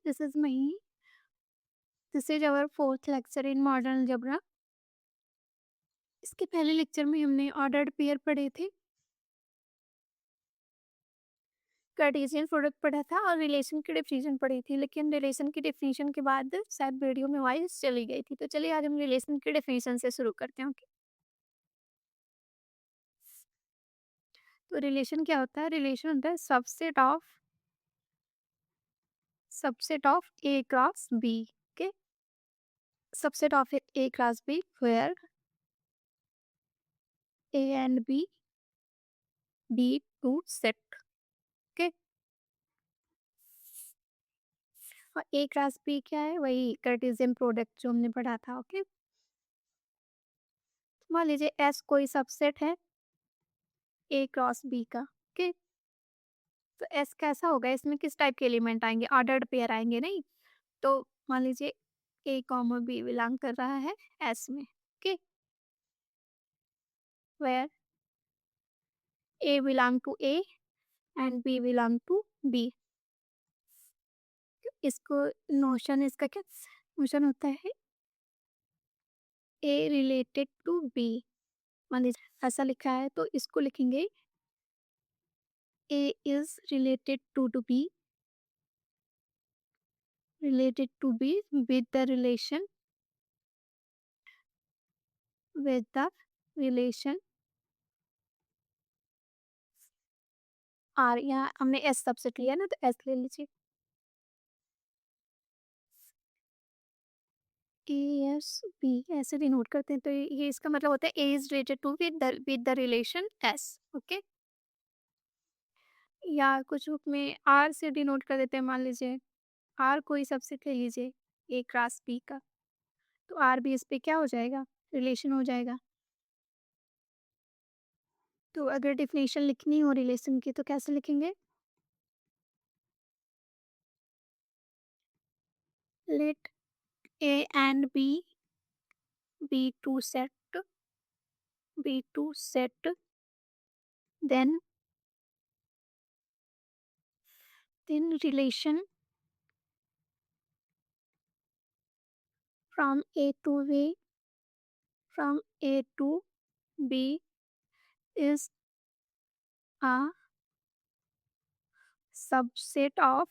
This is my this is our fourth lecture in modern algebra. इसके पहले lecture में हमने ऑर्डर्ड पेयर पढ़े थे, कार्टेशियन प्रोडक्ट पढ़ा था और रिलेशन की डेफिनेशन पढ़ी थी, लेकिन रिलेशन की डेफिनेशन के बाद शायद वीडियो में वॉइस चली गई थी। तो चलिए आज हम रिलेशन की डेफिनेशन से शुरू करते हैं। ओके, तो रिलेशन क्या होता है? रिलेशन होता है subset of A cross B. Okay, subset of A cross B where A and B two set. Okay, और ए क्लास बी क्या है? वही कार्टेशियन प्रोडक्ट जो हमने पढ़ा था। ओके, मान लीजिए एस कोई सबसेट है ए क्रॉस बी का। ओके, तो एस कैसा होगा? इसमें किस टाइप के एलिमेंट आएंगे? ऑर्डर्ड पेयर आएंगे नहीं? तो मान लीजिए ए कॉमा बी बिलोंग कर रहा है एस में। Okay, where A belong to A and B belong to B. इसको नोशन इसका क्या नोशन होता है? A related to B. मान लीजिए ऐसा लिखा है तो इसको लिखेंगे A is related to B with the relation R। यहाँ हमने S सबसेट लिया ना, तो S ले लीजिए। A S B ऐसे डिनोट करते हैं, तो ये इसका मतलब होता है A is related to with the relation S। Okay, या कुछ बुक में R से डिनोट कर देते हैं। मान लीजिए R कोई सबसेट ले लीजिए A क्रॉस B का, तो R भी इस पे क्या हो जाएगा? रिलेशन हो जाएगा। तो अगर डेफिनेशन लिखनी हो रिलेशन की तो कैसे लिखेंगे? Let A and be to set then relation from A to B is a subset of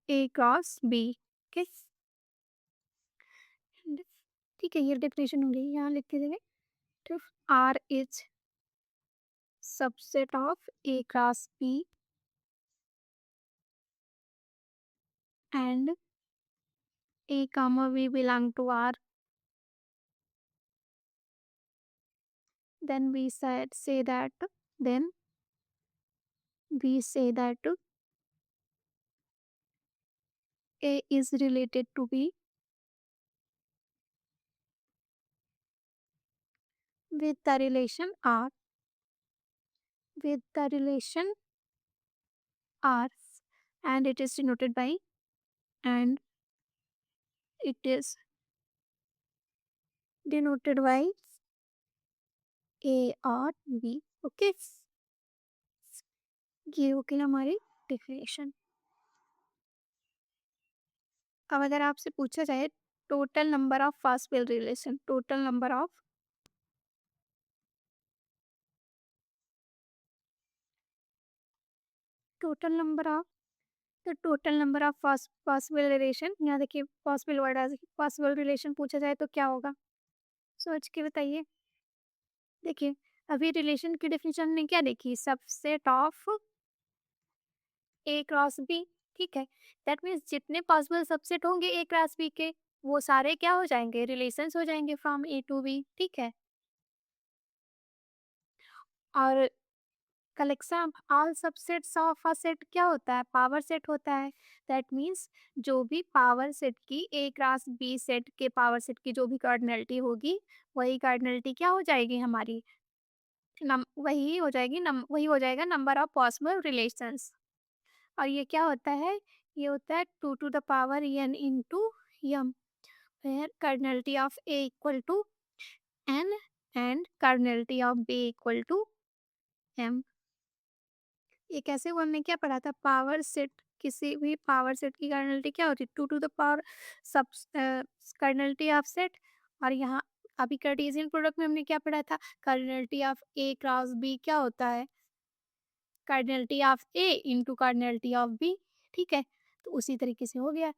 A cross B। Okay, ठीक है, ये डेफिनेशन हो गई। यहाँ लिख के देंगे if R is subset of A cross B and A comma B belong to R, then we say that then we say that A is related to B with the relation R and it is denoted by and it is denoted by A और B। Okay, ये हो गई हमारी definition. अब अगर आपसे पूछा जाए total number of possible relation, total number of total number of possible relation, यहाँ देखिए पॉसिबल वर्ड आ पॉसिबल रिलेशन पूछा जाए तो क्या होगा? सोच के बताइए। देखिए अभी रिलेशन की डेफिनेशन ने क्या देखी? Subset of A cross B. ठीक है, दैट मीन्स जितने पॉसिबल सबसेट होंगे ए क्रॉस बी के, वो सारे क्या हो जाएंगे? रिलेशंस हो जाएंगे फ्रॉम ए टू बी। ठीक है, और collection of all subsets of a set क्या होता है? पावर सेट होता है। दैट मीन्स जो भी पावर सेट की ए क्रॉस बी सेट के पावर सेट की जो भी कार्डिनलिटी होगी, वही कार्डिनलिटी क्या हो जाएगी हमारी? वही हो जाएगा नंबर ऑफ पॉसिबल रिलेशंस। और ये क्या होता है? ये होता है 2 to the power n into m, where cardinality of A equal to n and cardinality of B equal to m। ये कैसे हुआ? हमने क्या पढ़ा था? पावर सेट किसी भी पावर सेट की कर्नलिटी क्या होती है? 2 टू द पावर सब कर्नलिटी ऑफ सेट। और यहाँ अभी कार्टेशियन प्रोडक्ट में हमने क्या पढ़ा था? Cardinality of A cross B क्या होता है? Cardinality of A into cardinality of B. ठीक है, तो उसी तरीके से हो गया।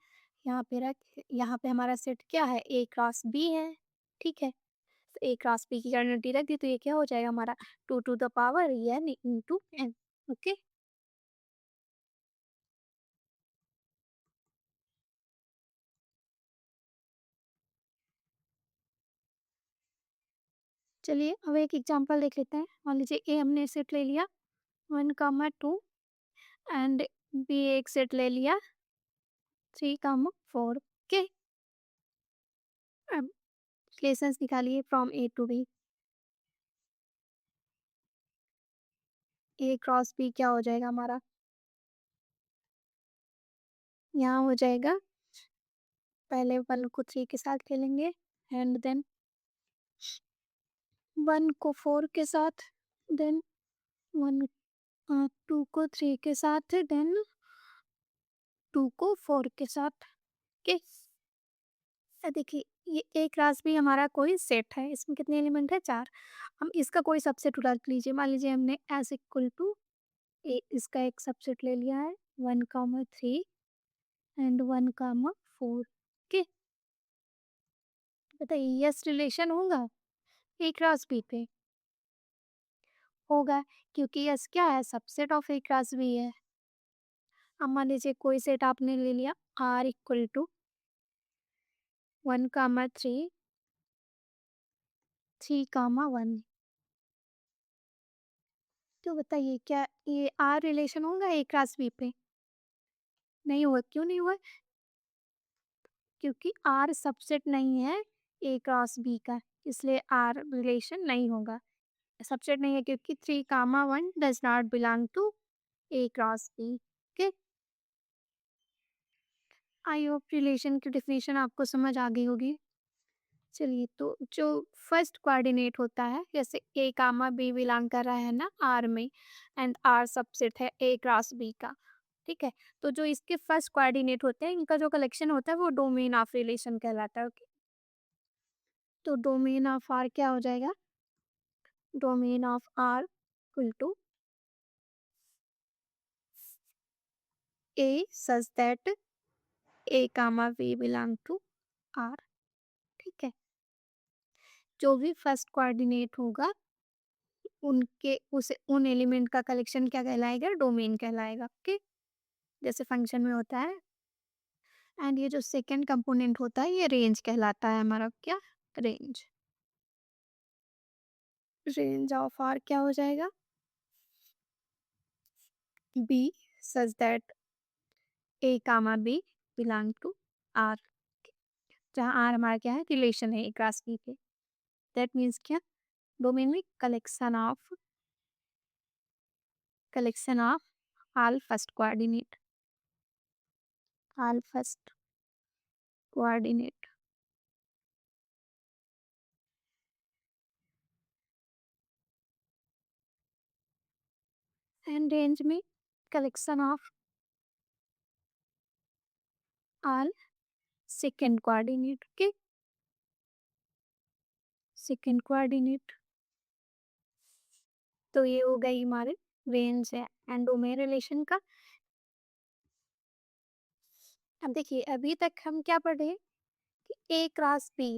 यहाँ पे हमारा सेट क्या है? ए क्रॉस बी है। ठीक है, तो ए क्रॉस बी की कार्डिनलिटी रख दी तो ये क्या हो जाएगा हमारा? 2 to the power n into n. Okay, चलिए अब एक एग्जांपल देख लेते हैं। मान लीजिए ए हमने सेट ले लिया 1, 2 एंड बी एक सेट ले लिया 3, 4। ओके, अब रिलेशंस निकालिए from A to B. A cross B क्या हो जाएगा हमारा? यहाँ हो जाएगा, पहले 1 को 3 के साथ खेलेंगे एंड देन 1 को 4 के साथ, देन 1 2 को 3 के साथ, देन 2 को 4 के साथ। ओके, देखिए ये ए क्लास भी हमारा कोई सेट है, इसमें कितने एलिमेंट है? 4। हम इसका कोई सबसेट उठा लीजिए। मान लीजिए हमने एस इक्वल टू ए इसका एक सबसेट ले लिया है 1, 3 एंड 1, 4। ओके, बताइए यस रिलेशन होगा ए क्रॉस बी पे? होगा, क्योंकि यस क्या है? Subset of A cross B है। अब मान लीजिए कोई सेट आपने ले लिया आर इक्वल टू 1, 3, 3, 1। तो बताइए क्या ये आर रिलेशन होगा ए क्रॉस बी पे? नहीं हुआ। क्यों नहीं हुआ? क्योंकि आर सबसेट नहीं है ए क्रॉस बी का, इसलिए आर रिलेशन नहीं होगा। सबसेट नहीं है क्योंकि 3, 1 does not belong to A cross B. Okay, I hope relation की डेफिनेशन आपको समझ आ गई होगी। चलिए, तो जो फर्स्ट कोऑर्डिनेट होता है, जैसे ए कामा बी बिलोंग कर रहा है ना आर में, एंड आर सबसेट है ए क्रॉस बी का। ठीक है, तो जो इसके फर्स्ट कोऑर्डिनेट होते हैं इनका जो कलेक्शन होता है वो डोमेन ऑफ रिलेशन कहलाता है। ओके, तो डोमेन ऑफ आर क्या हो जाएगा? Domain of R equal to A such that A comma B belong to R. ठीक है, जो भी फर्स्ट कोऑर्डिनेट होगा उनके उस उन एलिमेंट का कलेक्शन क्या कहलाएगा? डोमेन कहलाएगा। ओके, जैसे फंक्शन में होता है। एंड ये जो सेकंड कंपोनेंट होता है ये रेंज कहलाता है हमारा। क्या? रेंज। रेंज ऑफ आर क्या हो जाएगा? B such that A comma B belong to R, जहाँ आर हमारा क्या है? रिलेशन है ए क्रॉस बी पे। दैट मीन्स क्या? डोमेन में collection of all first coordinate, all first coordinate. And range में collection of all second coordinate. Okay, second coordinate. तो ये हो गई हमारे रेंज है एंड डोमेन रिलेशन का। अब देखिए अभी तक हम क्या पढ़े कि ए क्रॉस बी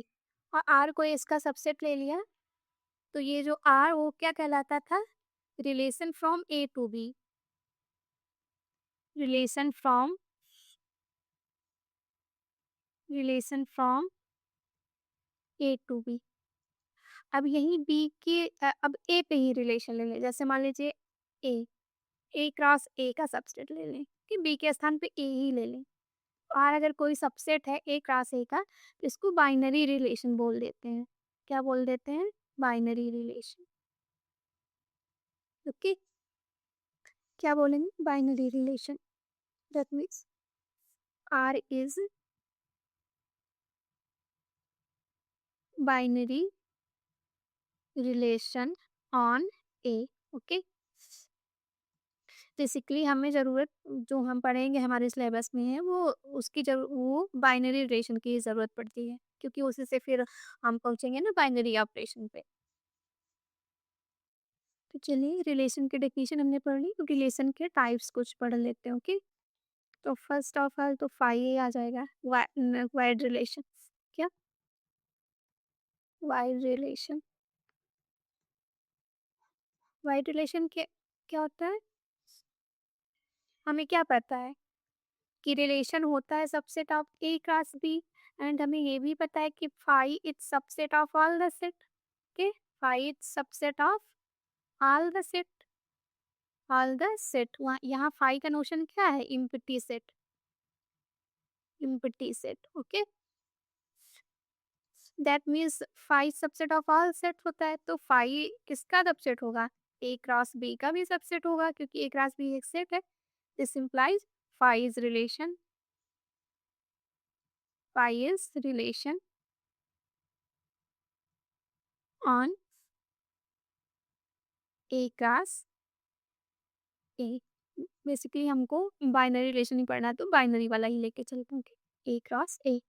और आर को इसका सबसेट ले लिया, तो ये जो आर वो क्या कहलाता था? Relation from A to B. Relation from relation from A to B. अब यही बी के अब ए पे ही रिलेशन ले लें। जैसे मान लीजिए ए ए क्रॉस ए का सबसेट ले लें कि बी के स्थान पे ए ही ले लें। और अगर कोई सबसेट है ए क्रॉस ए का तो इसको बाइनरी रिलेशन बोल देते हैं। क्या बोल देते हैं? Binary relation. ओके, क्या बोलेंगे? Binary relation. That means R is binary relation on A. Okay, basically हमें ज़रूरत जो हम पढ़ेंगे हमारे सिलेबस में है वो उसकी वो बाइनरी रिलेशन की ज़रूरत पड़ती है, क्योंकि उसी से फिर हम पहुँचेंगे ना बाइनरी ऑपरेशन पे। तो चलिए रिलेशन की डेफिनेशन हमने पढ़ ली, अब रिलेशन के टाइप्स कुछ पढ़ लेते हैं, ओके? तो फर्स्ट ऑफ ऑल तो फाई आ जाएगा, वाइड रिलेशन। क्या? Wide relation. वाइड रिलेशन के क्या होता है? हमें क्या पता है कि रिलेशन होता है subset of A cross B, and हमें ये भी पता है कि phi is subset of all the set. Okay, phi is subset of all the set, all the set. वहाँ यहाँ फाई का नोशन क्या है? Empty set, empty set. Okay, that means phi subset of all set होता है, तो phi किसका subset होगा? ए क्रॉस बी का भी सबसेट होगा, क्योंकि ए क्रॉस बी एक सेट है। This implies phi is relation, phi is relation on A class A। Basically हमको बाइनरी रिलेशन ही पढ़ना है, तो बाइनरी वाला ही लेके चलते हैं। A cross A,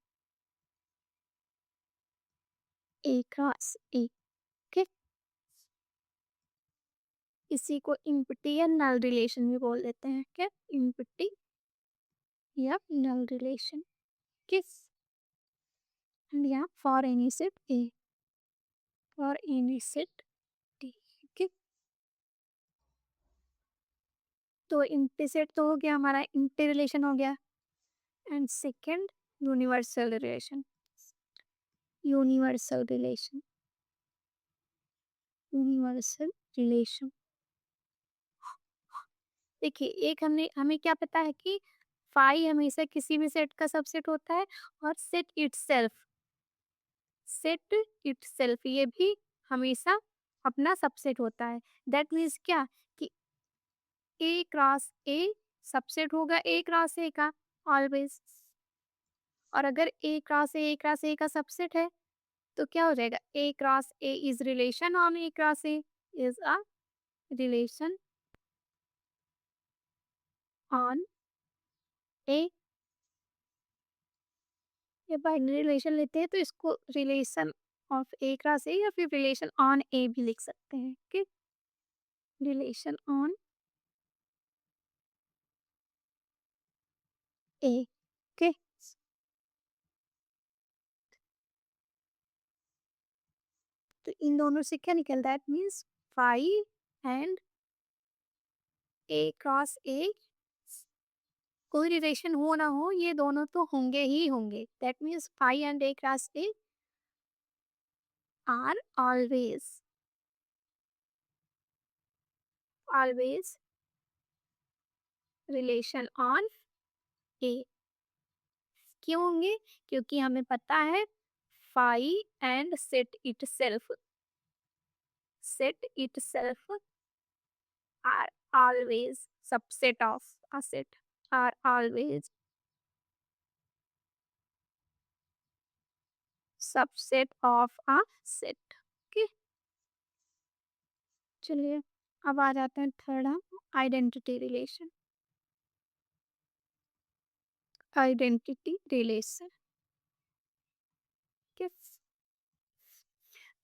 A cross A. Okay, इसी को इम्पटी या नल रिलेशन भी बोल देते हैं। क्या? इम्पटी या नल रिलेशन। किस? या for any set A, for any set D. Okay, तो इम्प्लिसिट तो हो गया हमारा, इम्प्टी रिलेशन हो गया। And second, universal relation. Universal relation, universal relation. देखिए, एक हमने हमें क्या पता है कि फाई हमेशा किसी भी सेट का सबसेट होता है, और सेट इटसेल्फ ये भी हमेशा अपना सबसेट होता है। दैट मीन्स क्या कि ए क्रॉस ए सबसेट होगा ए क्रॉस ए का ऑलवेज। और अगर ए क्रॉस ए का सबसेट है तो क्या हो जाएगा? A cross A is relation on A cross A, is a relation on A. ये बाइनरी रिलेशन लेते हैं तो इसको relation of A cross A या फिर रिलेशन ऑन ए भी लिख सकते हैं। Okay, relation on A. Okay, तो इन दोनों से क्या निकलता है? Means phi and A cross A, कोई रिलेशन हो ना हो ये दोनों तो होंगे ही होंगे। That means phi and A cross A are always relation on A. क्यों होंगे? क्योंकि हमें पता है phi and set itself are always subset of a set, are always subset of a set। Okay, चलिए अब आ जाते हैं थर्ड हम, आइडेंटिटी रिलेशन। आइडेंटिटी रिलेशन, किस?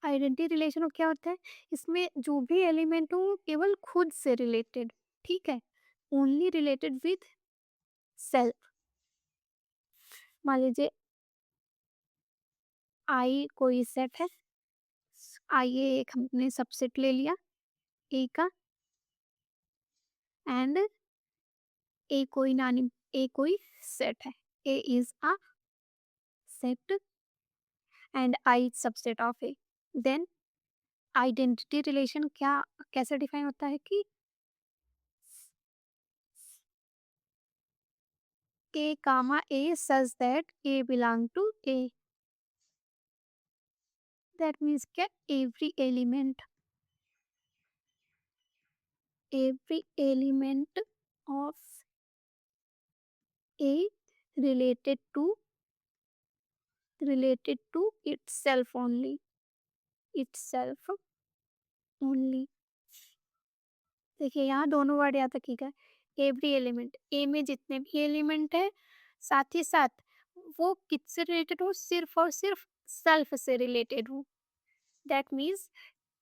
आइडेंटिटी रिलेशन क्या होता है? इसमें जो भी एलिमेंट हो वो केवल खुद से रिलेटेड, ठीक है, ओनली रिलेटेड विथ सेल्फ। मान लीजिए आई कोई सेट है, आइए एक हमने सबसेट ले लिया ए का, एंड ए कोई नानी ए कोई सेट है, A is a set and I subset of A. Then identity relation क्या कैसे डिफाइन होता है कि A comma A such that A belong to A. That means क्या? Every element of A related to itself only, itself only. देखिए यहाँ दोनों word याद रखिएगा, एवरी एलिमेंट, ए में जितने भी एलिमेंट है, साथ ही साथ वो किससे रिलेटेड हो, सिर्फ और सिर्फ सेल्फ से रिलेटेड हो। That means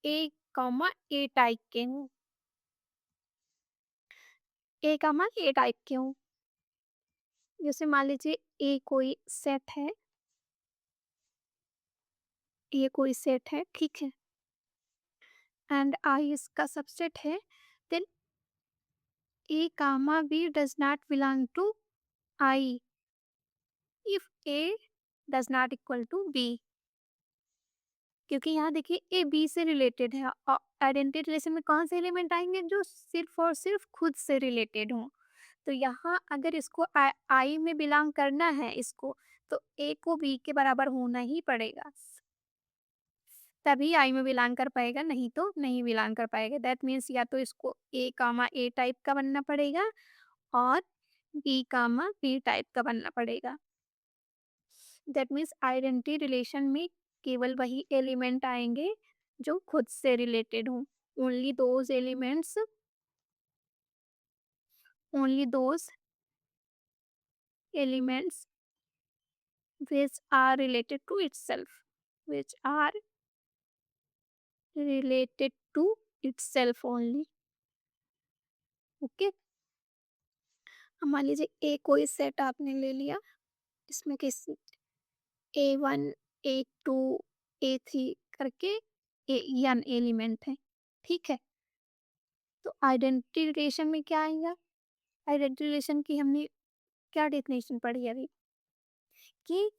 A comma A type के हो, ए कॉमा ए टाइप के हो। जैसे मान लीजिए ए कोई सेट है, ये कोई सेट है, ठीक है, एंड आई इसका सबसेट है, then A comma B does not belong to I if A does not equal to B. क्योंकि यहाँ देखिए ए बी से रिलेटेड है और आइडेंटिटी रिलेशन में कौन से एलिमेंट आएंगे जो सिर्फ और सिर्फ खुद से रिलेटेड हों। तो यहाँ अगर इसको आई में बिलोंग करना है इसको, तो ए को बी के बराबर होना ही पड़ेगा, तभी आई में बिलोंग कर पाएगा, नहीं तो नहीं बिलोंग कर पाएगा। दैट मीन्स या तो इसको ए कामा ए टाइप का बनना पड़ेगा और बी कामा बी टाइप का बनना पड़ेगा। दैट मीन्स आइडेंटिटी रिलेशन में केवल वही एलिमेंट आएंगे जो खुद से रिलेटेड हों। Only those elements, only those elements which are related to itself, which are related to itself only। Okay, अब मान लीजिए ए कोई सेट आपने ले लिया, इसमें किस A1 A2 A3 करके एन एलिमेंट है, ठीक है। तो आइडेंटिटी रिलेशन में क्या आएगा, आइडेंटिटी रिलेशन की हमने क्या डेफिनेशन पढ़ी अभी, कि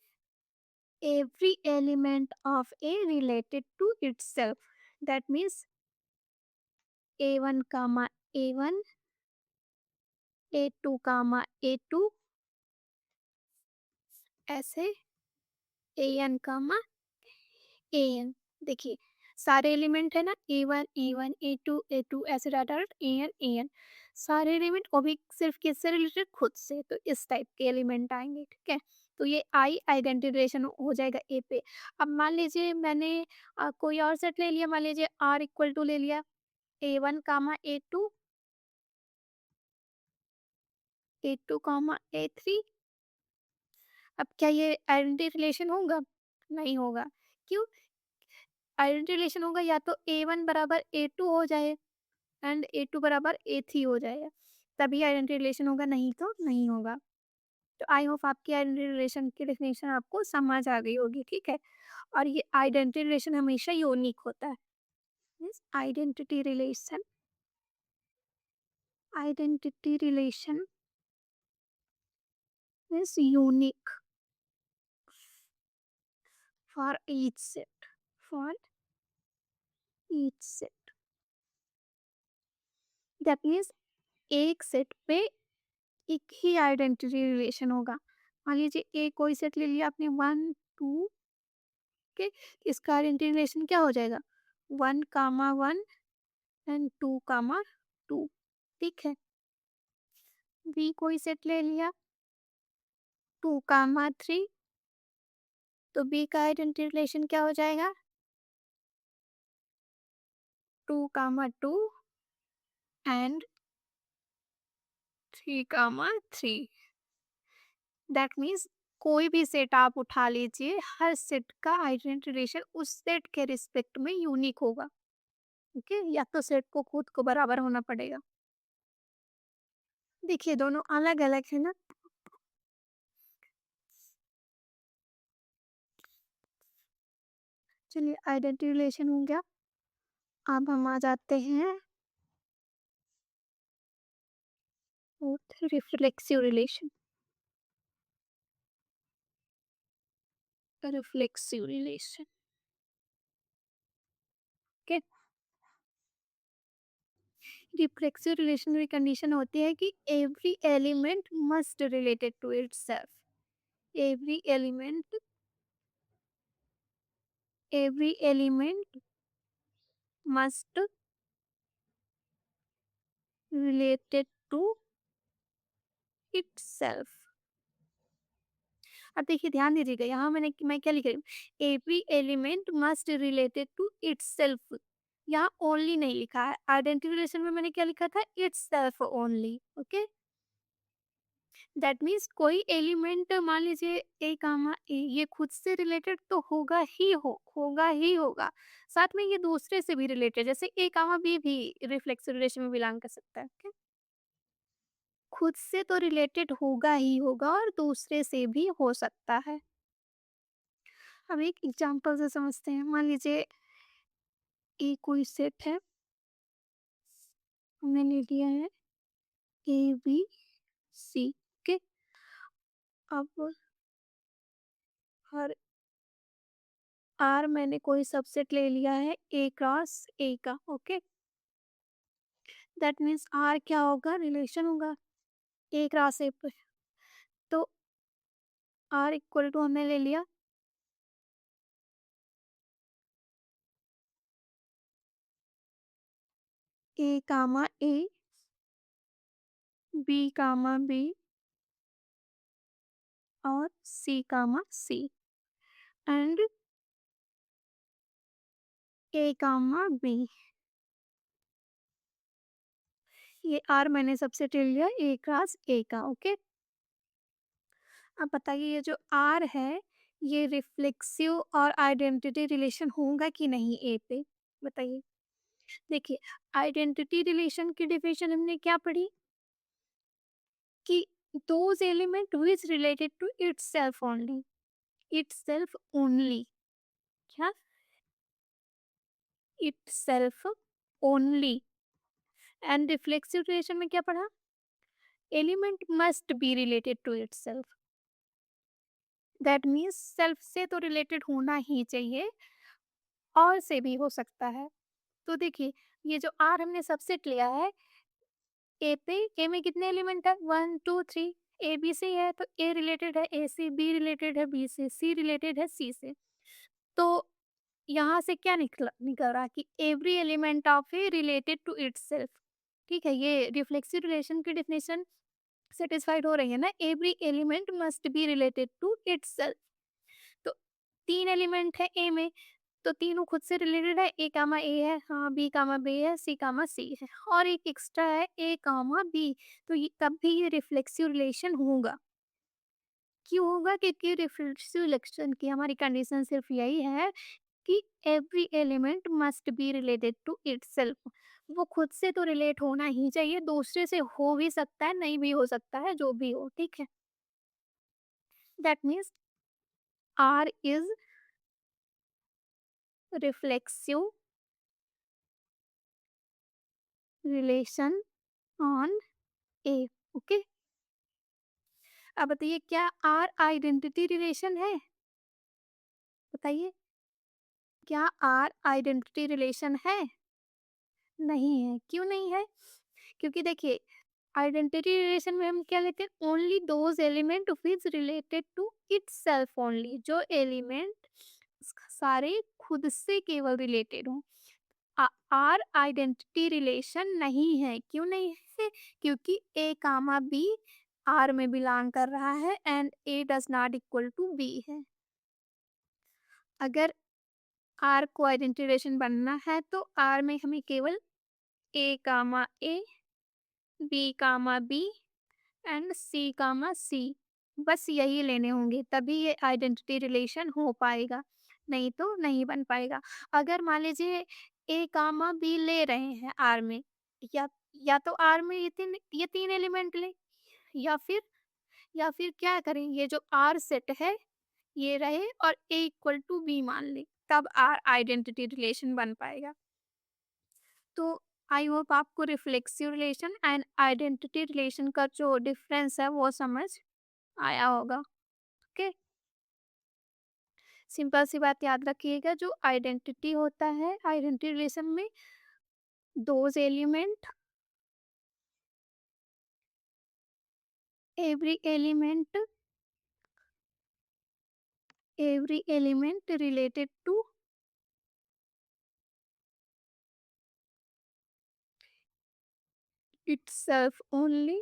every element of A related to itself, that means A1 comma A1, A2 comma A2, ऐसे AN comma AN। देखिए सारे एलिमेंट है ना, A1 A1 A2 A2 ऐसे डाटा AN सारे एलिमेंट, वो भी सिर्फ किससे रिलेटेड, खुद से। तो इस टाइप के एलिमेंट आएंगे, ठीक है। तो ये आई आइडेंटिटी रिलेशन हो जाएगा ए पे। अब मान लीजिए मैंने कोई और सेट ले लिया, मान लीजिए आर इक्वल टू ले लिया A1 कामा A2 कामा A3। अब क्या ये आइडेंटिटी रिलेशन होगा, नहीं होगा। क्यों, आइडेंटिटी रिलेशन होगा या तो A1 बराबर A2 हो जाए एंड A2 बराबर A3 हो जाए, तभी आइडेंटिटी रिलेशन होगा, नहीं तो नहीं होगा। तो आई होप आपकी आइडेंटिटी रिलेशन की डेफिनेशन आपको समझ आ गई होगी, ठीक है। और ये आइडेंटिटी रिलेशन हमेशा यूनिक होता है। Identity relation, identity relation is unique for each set, for each set. That means एक सेट पे एक ही आइडेंटिटी रिलेशन होगा। मान लीजिए ए कोई सेट ले लिया आपने 1 2 के, इसका आइडेंटिटी रिलेशन क्या हो जाएगा, 1 कामा 1 एंड 2 कामा 2, ठीक है। बी कोई सेट ले लिया 2 कामा 3, तो बी का आइडेंटिटी रिलेशन क्या हो जाएगा, 2 कामा 2 एंड 3 कामा 3। दैट मीन्स कोई भी सेट आप उठा लीजिए, हर सेट का आइडेंटिटी रिलेशन उस सेट के रिस्पेक्ट में यूनिक होगा, ओके। या तो सेट को खुद को बराबर होना पड़ेगा। देखिए दोनों अलग अलग है ना। चलिए आइडेंटिटी रिलेशन हो गया, अब हम आ जाते हैं reflexive relation. Reflexive relation, okay. Reflexive relation की कंडीशन होती है कि every element must related to itself, every element must related to itself. अब देखिए ध्यान दीजिएगा, यहाँ मैं क्या लिख रही हूँ, every element must related to itself. यहाँ ओनली नहीं लिखा है, आइडेंटिटी रिलेशन में मैंने क्या लिखा था, it's self only. Okay, that means कोई एलिमेंट मान लीजिए ए कामा ए, ये खुद से रिलेटेड तो होगा ही होगा, साथ में ये दूसरे से भी रिलेटेड, जैसे ए कामा बी भी रिफ्लेक्सिव रिलेशन में बिलोंग कर सकता है। okay? खुद से तो रिलेटेड होगा ही होगा और दूसरे से भी हो सकता है। अब एक एग्जांपल से समझते हैं। मान लीजिए ए कोई सेट है, हमने ले लिया है ए बी सी। ओके, अब हर आर मैंने कोई सबसेट ले लिया है ए क्रॉस ए का। ओके, दैट मीन्स आर क्या होगा, रिलेशन होगा ए क्रॉस ए पे। तो आर इक्वल टू हमने ले लिया ए कामा ए, बी कामा बी और सी कामा सी एंड ए कामा बी। ये आर मैंने सबसे ले लिया ए क्रॉस ए का। ओके, अब बताइए ये जो आर है, ये रिफ्लेक्सिव और आइडेंटिटी रिलेशन होगा कि नहीं ए पे, बताइए। देखिए, आइडेंटिटी रिलेशन की डिफिनेशन हमने क्या पढ़ी कि those element which related to itself only, itself only, क्या, itself only. And reflexive relation में क्या पढ़ा, element must be related to itself, that means self से तो रिलेटेड होना ही चाहिए और से भी हो सकता है। तो देखिए, ये जो आर हमने सबसेट लिया है ए पे, ए में कितने एलिमेंट है, 1 2 3, ए बी सी है तो ए रिलेटेड है ए से, बी रिलेटेड है बी से, सी रिलेटेड है सी से। तो यहाँ से क्या निकल निकल रहा कि every element of A related to itself. ठीक है, ये रिफ्लेक्सिव रिलेशन की डेफिनेशन सेटिस्फाइड हो रही है ना, every element must be related to itself. तो 3 एलिमेंट है ए में, तो तीनों खुद से रिलेटेड है, ए कामा ए है, हाँ, बी कामा बी है, सी कामा सी है और एक एक्स्ट्रा है ए कामा बी। तो ये तब भी ये रिफ्लेक्सिव रिलेशन होगा। क्यों होगा, क्योंकि रिफ्लेक्सिव रिलेशन की हमारी कंडीशन सिर्फ यही है कि every element must be related to itself. वो खुद से तो रिलेट होना ही चाहिए, दूसरे से हो भी सकता है, नहीं भी हो सकता है, जो भी हो। ठीक है, that means R is reflexive relation on A. Okay, अब बताइए क्या आर आइडेंटिटी रिलेशन है, बताइए, क्या आर आइडेंटिटी रिलेशन है, नहीं है। क्यों नहीं है, क्योंकि देखिए आइडेंटिटी रिलेशन में हम क्या लेते हैं, only those element which related to itself only, जो एलिमेंट सारे खुद से केवल रिलेटेड हो। आर आइडेंटिटी रिलेशन नहीं है, क्यों नहीं है, क्योंकि ए कामा बी आर में बिलोंग कर रहा है and A does not equal to B है। अगर आर को आइडेंटिटी रिलेशन बनना है तो आर में हमें केवल ए comma A, B comma B and सी कामा सी, बस यही लेने होंगे, तभी ये आइडेंटिटी रिलेशन हो पाएगा, नहीं तो नहीं बन पाएगा। अगर मान लीजिए ए कामा बी ले रहे हैं आर में, या या तो आर में ये तीन एलिमेंट ले, या फिर क्या करें, ये जो आर सेट है ये रहे और ए इक्वल टू बी मान ले, तब आर आइडेंटिटी रिलेशन बन पाएगा। तो आई होप आपको reflexive relation and identity relation का जो डिफरेंस है वो समझ आया होगा। ओके, सिंपल सी बात याद रखिएगा, जो आइडेंटिटी होता है आइडेंटिटी रिलेशन में, those element, every element, related to itself only,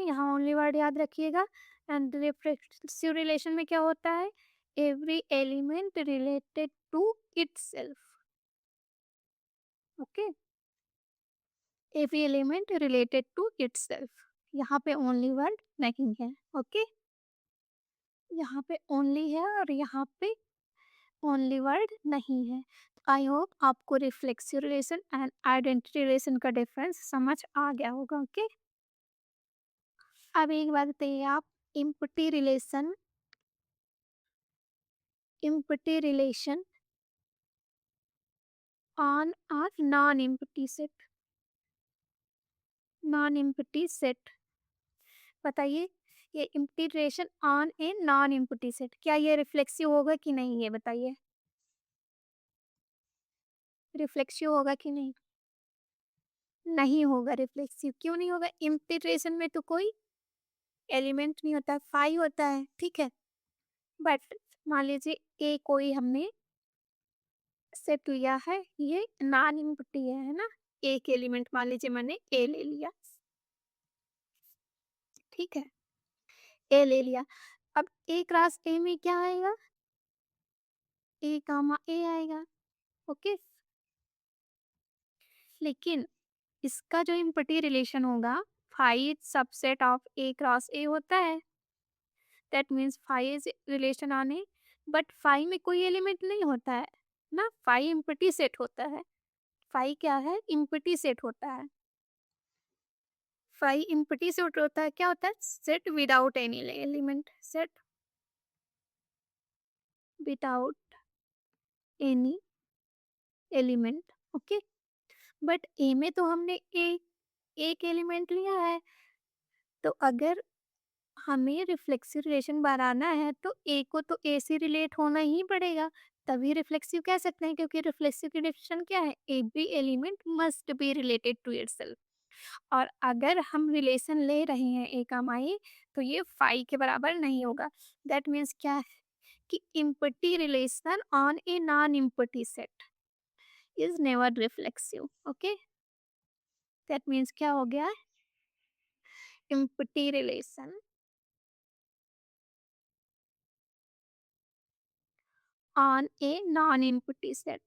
यहाँ ओनली वर्ड याद रखिएगा। एंड रिफ्लेक्सिव रिलेशन में क्या होता है, every element related to itself. Okay, every element related to itself. यहाँ पे ओनली वर्ड नहीं है। ओके, यहाँ पे ओनली है और यहाँ पे ओनली वर्ड नहीं है। आई होप आपको reflexive relation and identity relation का डिफरेंस समझ आ गया होगा। ओके, अब एक बात बताइए आप, empty relation, empty relation on और non empty set, non empty set, बताइए ये empty relation on A non empty set क्या ये रिफ्लेक्सिव होगा कि नहीं, ये बताइए, रिफ्लेक्सिव होगा कि नहीं? नहीं होगा रिफ्लेक्सिव। क्यों नहीं होगा? इम्पटी रिलेशन में तो कोई एलिमेंट नहीं होता, फाई होता है, ठीक है। बट मान लीजिए ए कोई हमने सेट लिया है, ये नॉन इम्पटी है ना, एक एलिमेंट मान लीजिए मैंने ए ले लिया, ठीक है, ए ले लिया। अब ए क्रॉस ए में क्या आएगा? ए कामा ए आएगा। ओके, लेकिन इसका जो इम्पटी रिलेशन होगा, phi subset of A cross A होता है, that means phi is relation on A, but phi में कोई एलिमेंट नहीं होता है ना, फाई इम्पटी सेट होता है। फाई क्या है? इम्पटी सेट होता है। फाई इम्पटी सेट होता है, क्या होता है? Set without any element, set without any element. Okay, but A में तो हमने एक एलिमेंट लिया है, तो अगर हमें रिफ्लेक्सिव रिलेशन बनाना है तो ए को तो ए से रिलेट होना ही पड़ेगा, तभी रिफ्लेक्सिव कह सकते हैं, क्योंकि रिफ्लेक्सिव की डेफिनेशन क्या है? Every element must be related to itself. और अगर हम रिलेशन ले रहे हैं ए का माई, तो ये फाई के बराबर नहीं होगा। दैट मीन्स क्या है कि empty relation on A non empty set is never reflexive. Okay, that means क्या हो गया? Empty relation on a non-empty set.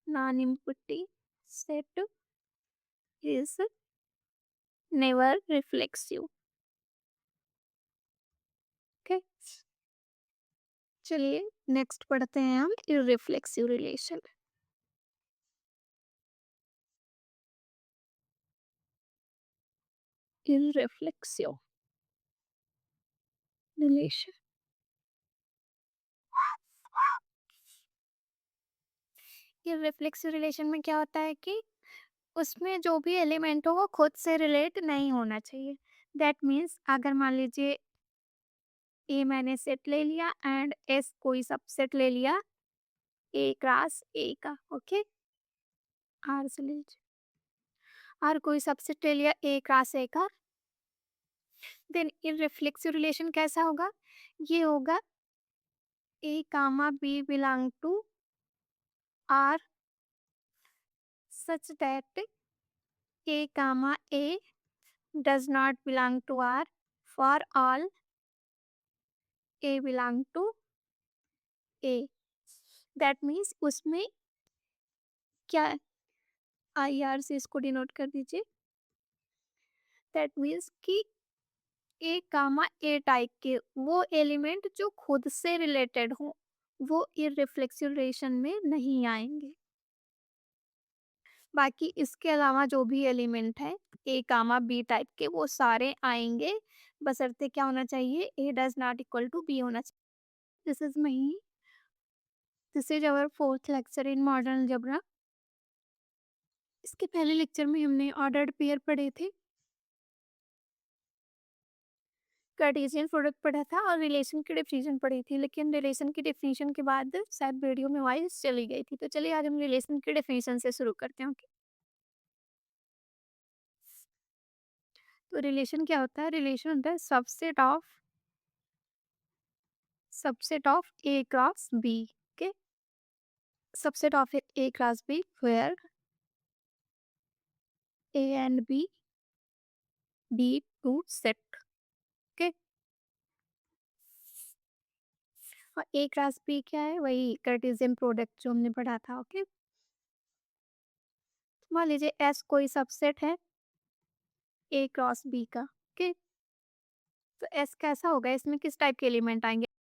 Non-empty set is never reflexive. Okay. चलिए नेक्स्ट पढ़ते हैं हम irreflexive relation. Irreflexive relation. Irreflexive relation में क्या होता है कि उसमें जो भी एलिमेंट हो वो खुद से रिलेट नहीं होना चाहिए। दैट मीन्स अगर मान लीजिए ए मैंने सेट ले लिया एंड एस कोई सबसेट ले लिया ए क्रॉस ए का, ओके, आर से लीजिए, आर कोई सबसेट ले लिया ए क्रॉस ए का, देन इररिफ्लेक्सिव रिलेशन कैसा होगा? ये होगा A comma B belong to R such that A comma A does not belong to R for all A belong to A. That means उसमें क्या, आई आर से इसको डिनोट कर दीजिए। दैट मीन्स कि ए कामा ए टाइप के वो element जो खुद से रिलेटेड हो वो इररिफ्लेक्सिव रिलेशन में नहीं आएंगे। बाकी इसके अलावा जो भी एलिमेंट है ए कामा बी टाइप के वो सारे आएंगे, बशर्ते क्या होना चाहिए? A does not equal to B होना चाहिए। This is our fourth lecture in modern algebra. इसके पहले लेक्चर में हमने ऑर्डर्ड पेयर पढ़े थे, कार्टेशियन प्रोडक्ट पढ़ा था और रिलेशन की डेफिनेशन पढ़ी थी, लेकिन रिलेशन की डेफिनेशन के बाद शायद वीडियो में वॉइस चली गई थी। तो चलिए आज हम रिलेशन की डेफिनेशन से शुरू करते हैं। ओके, तो रिलेशन क्या होता है? रिलेशन होता है subset of A cross B. Okay, subset of A cross B where A and B two set. Okay, और ए क्रॉस बी क्या है? वही कार्टेशियन प्रोडक्ट जो हमने पढ़ा था। ओके, मान लीजिए एस कोई सबसेट है ए क्रॉस बी का, ओके? तो एस कैसा होगा? इसमें किस टाइप के एलिमेंट आएँगे?